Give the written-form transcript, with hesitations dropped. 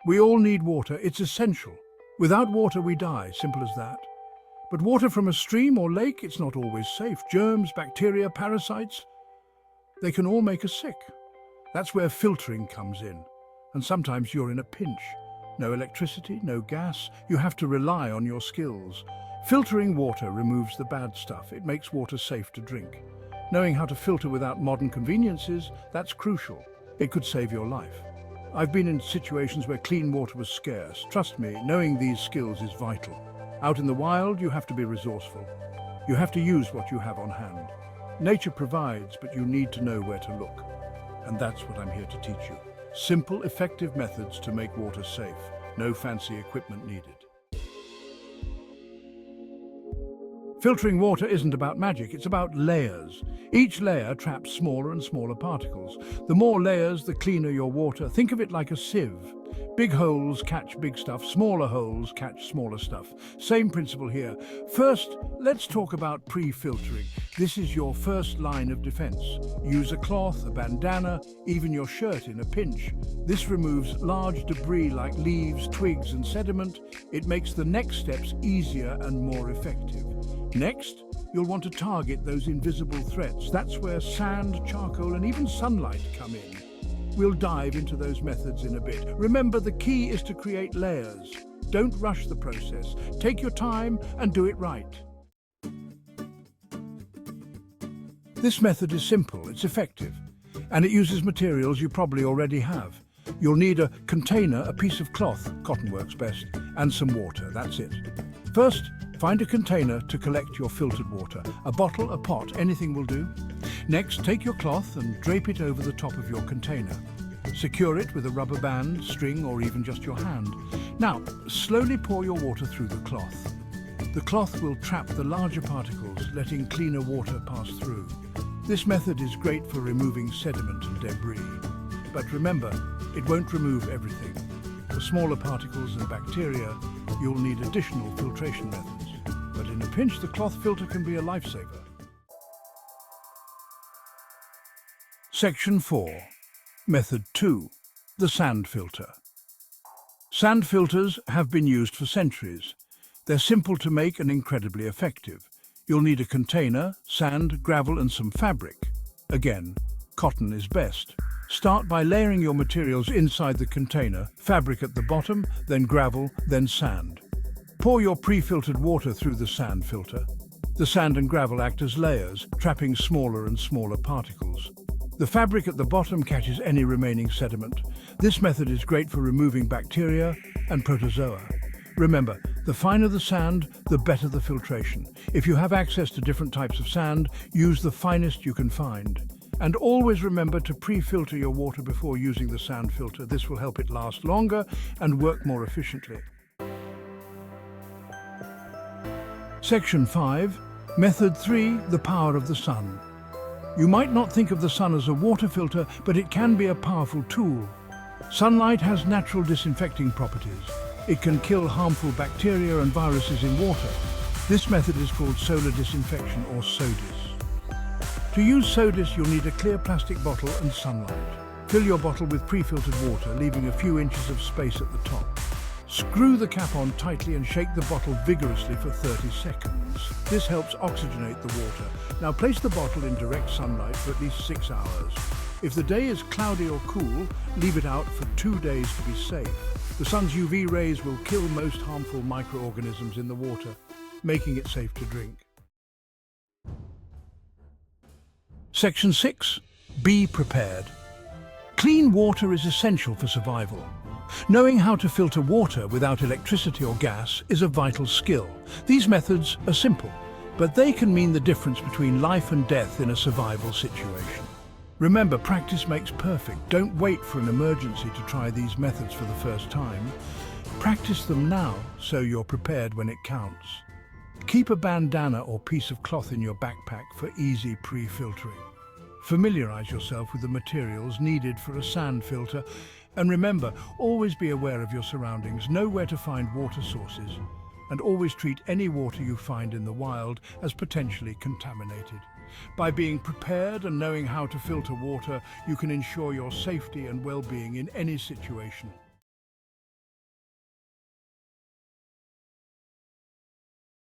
We all need water, it's essential. Without water we die, simple as that. But water from a stream or lake, it's not always safe. Germs, bacteria, parasites, they can all make us sick. That's where filtering comes in. And sometimes you're in a pinch. No electricity, no gas, you have to rely on your skills. Filtering water removes the bad stuff. It makes water safe to drink. Knowing how to filter without modern conveniences, that's crucial. It could save your life. I've been in situations where clean water was scarce. Trust me, knowing these skills is vital. Out in the wild, you have to be resourceful. You have to use what you have on hand. Nature provides, but you need to know where to look. And that's what I'm here to teach you. Simple, effective methods to make water safe. No fancy equipment needed. Filtering water isn't about magic, it's about layers. Each layer traps smaller and smaller particles. The more layers, the cleaner your water. Think of it like a sieve. Big holes catch big stuff, smaller holes catch smaller stuff. Same principle here. First, let's talk about pre-filtering. This is your first line of defense. Use a cloth, a bandana, even your shirt in a pinch. This removes large debris like leaves, twigs, and sediment. It makes the next steps easier and more effective. Next, you'll want to target those invisible threats. That's where sand, charcoal, and even sunlight come in. We'll dive into those methods in a bit. Remember, the key is to create layers. Don't rush the process. Take your time and do it right. This method is simple, it's effective, and it uses materials you probably already have. You'll need a container, a piece of cloth, cotton works best, and some water, that's it. First, find a container to collect your filtered water. A bottle, a pot, anything will do. Next, take your cloth and drape it over the top of your container. Secure it with a rubber band, string, or even just your hand. Now, slowly pour your water through the cloth. The cloth will trap the larger particles, letting cleaner water pass through. This method is great for removing sediment and debris. But remember, it won't remove everything. For smaller particles and bacteria, you'll need additional filtration methods. But in a pinch, the cloth filter can be a lifesaver. Section 4. Method 2. The sand filter. Sand filters have been used for centuries. They're simple to make and incredibly effective. You'll need a container, sand, gravel, and some fabric. Again, cotton is best. Start by layering your materials inside the container, fabric at the bottom, then gravel, then sand. Pour your pre-filtered water through the sand filter. The sand and gravel act as layers, trapping smaller and smaller particles. The fabric at the bottom catches any remaining sediment. This method is great for removing bacteria and protozoa. Remember, the finer the sand, the better the filtration. If you have access to different types of sand, use the finest you can find. And always remember to pre-filter your water before using the sand filter. This will help it last longer and work more efficiently. Section 5. Method 3. The power of the sun. You might not think of the sun as a water filter, but it can be a powerful tool. Sunlight has natural disinfecting properties. It can kill harmful bacteria and viruses in water. This method is called solar disinfection, or SODIS. To use SODIS, you'll need a clear plastic bottle and sunlight. Fill your bottle with pre-filtered water, leaving a few inches of space at the top. Screw the cap on tightly and shake the bottle vigorously for 30 seconds. This helps oxygenate the water. Now place the bottle in direct sunlight for at least 6 hours. If the day is cloudy or cool, leave it out for 2 days to be safe. The sun's UV rays will kill most harmful microorganisms in the water, making it safe to drink. Section 6. Be prepared. Clean water is essential for survival. Knowing how to filter water without electricity or gas is a vital skill. These methods are simple, but they can mean the difference between life and death in a survival situation. Remember, practice makes perfect. Don't wait for an emergency to try these methods for the first time. Practice them now so you're prepared when it counts. Keep a bandana or piece of cloth in your backpack for easy pre-filtering. Familiarize yourself with the materials needed for a sand filter, and remember, always be aware of your surroundings, know where to find water sources, and always treat any water you find in the wild as potentially contaminated. By being prepared and knowing how to filter water, you can ensure your safety and well-being in any situation.